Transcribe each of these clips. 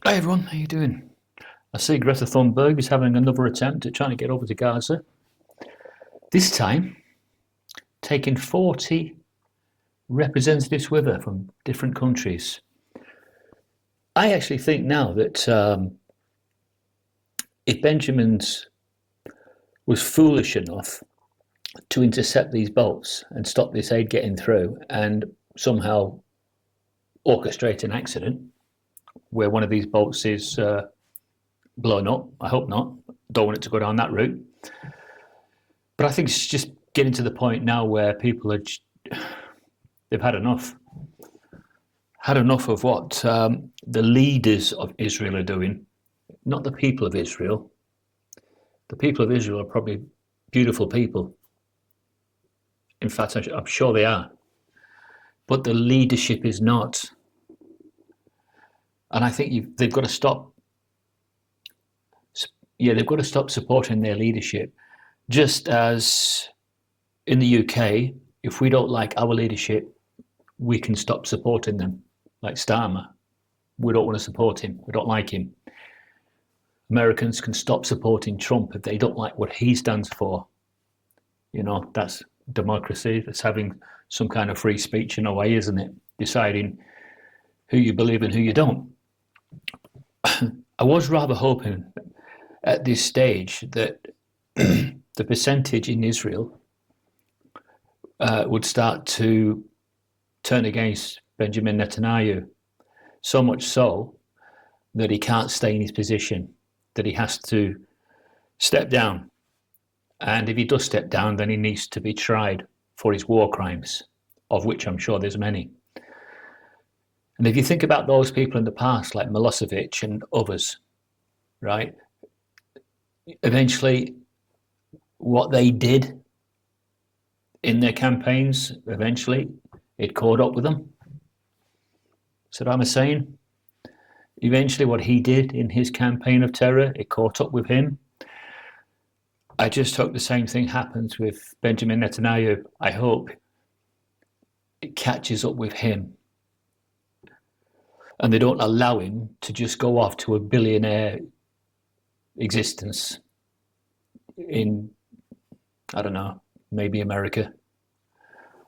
Hi everyone, how you doing? I see Greta Thunberg is having another attempt at trying to get over to Gaza. This time, taking 40 representatives with her from different countries. I actually think now that if Benjamin's was foolish enough to intercept these boats and stop this aid getting through and somehow orchestrate an accident where one of these boats is blown up, I hope not, don't want it to go down that route. But I think it's just getting to the point now where people are, they've had enough. Had enough of what the leaders of Israel are doing, not the people of Israel. The people of Israel are probably beautiful people. In fact, I'm sure they are. But the leadership is not. And I think they've got to stop. Yeah, they've got to stop supporting their leadership. Just as in the UK, if we don't like our leadership, we can stop supporting them. Like Starmer, we don't want to support him. We don't like him. Americans can stop supporting Trump if they don't like what he stands for. You know, that's democracy. That's having some kind of free speech in a way, isn't it? Deciding who you believe and who you don't. I was rather hoping at this stage that the percentage in Israel would start to turn against Benjamin Netanyahu, so much so that he can't stay in his position, that he has to step down. And if he does step down, then he needs to be tried for his war crimes, of which I'm sure there's many. And if you think about those people in the past, like Milosevic and others, right, eventually what they did in their campaigns, eventually it caught up with them. Saddam Hussein, eventually what he did in his campaign of terror, it caught up with him. I just hope the same thing happens with Benjamin Netanyahu. I hope it catches up with him and they don't allow him to just go off to a billionaire existence in, I don't know, maybe America.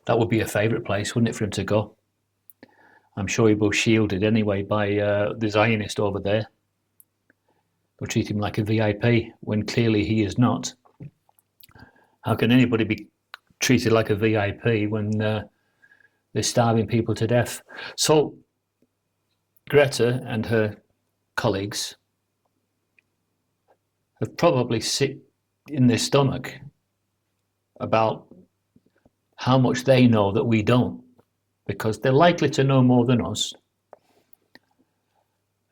That would be a favourite place, wouldn't it, for him to go? I'm sure he will shielded anyway by the Zionist over there. They'll treat him like a VIP when clearly he is not. How can anybody be treated like a VIP when they're starving people to death? So Greta and her colleagues have probably sick in their stomach about how much they know that we don't, because they're likely to know more than us.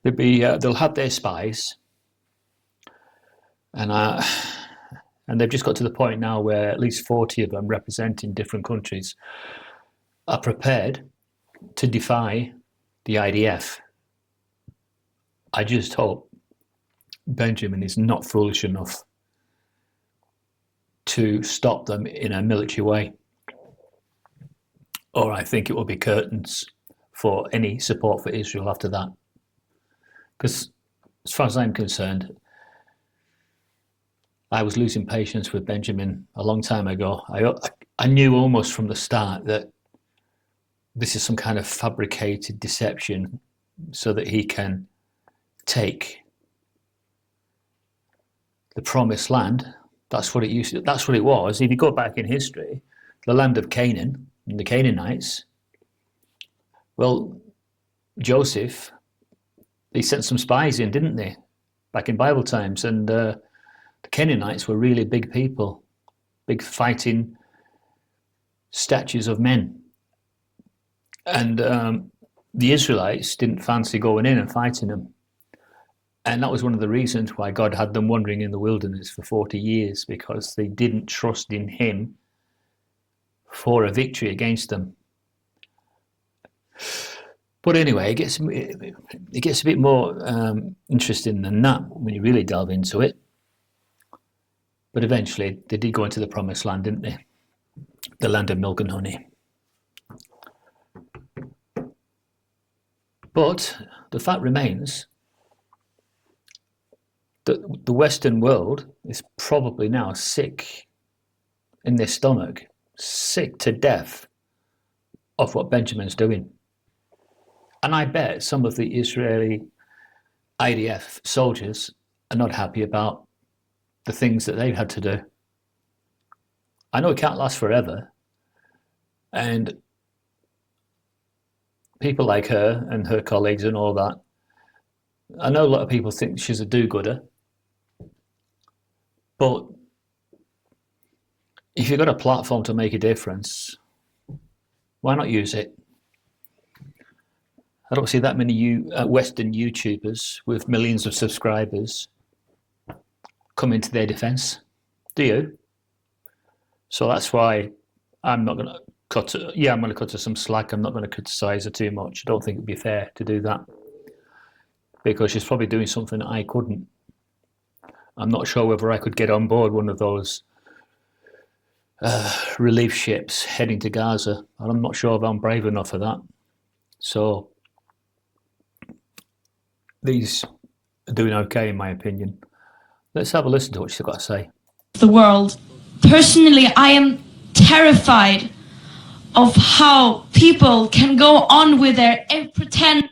They'll have their spies, and they've just got to the point now where at least 40 of them representing different countries are prepared to defy the IDF. I just hope Benjamin is not foolish enough to stop them in a military way, or I think it will be curtains for any support for Israel after that. Because as far as I'm concerned, I was losing patience with Benjamin a long time ago. I knew almost from the start that this is some kind of fabricated deception so that he can take the promised land. That's what it was. If you go back in history, the land of Canaan and the Canaanites, well, Joseph, they sent some spies in, didn't they, back in Bible times, and the Canaanites were really big people, big fighting statues of men. And the Israelites didn't fancy going in and fighting them. And that was one of the reasons why God had them wandering in the wilderness for 40 years, because they didn't trust in him for a victory against them. But anyway, it gets a bit more interesting than that when you really delve into it. But eventually, they did go into the promised land, didn't they? The land of milk and honey. But the fact remains the Western world is probably now sick in their stomach, sick to death of what Benjamin's doing. And I bet some of the Israeli IDF soldiers are not happy about the things that they've had to do. I know it can't last forever. And people like her and her colleagues and all that, I know a lot of people think she's a do-gooder. But if you've got a platform to make a difference, why not use it? I don't see that many Western YouTubers with millions of subscribers come into their defense. Do you? So that's why I'm not going to cut her. Yeah, I'm going to cut her some slack. I'm not going to criticize her too much. I don't think it'd be fair to do that, because she's probably doing something I couldn't. I'm not sure whether I could get on board one of those relief ships heading to Gaza, and I'm not sure if I'm brave enough for that. So these are doing okay, in my opinion. Let's have a listen to what she's got to say. The world. Personally, I am terrified of how people can go on with their pretend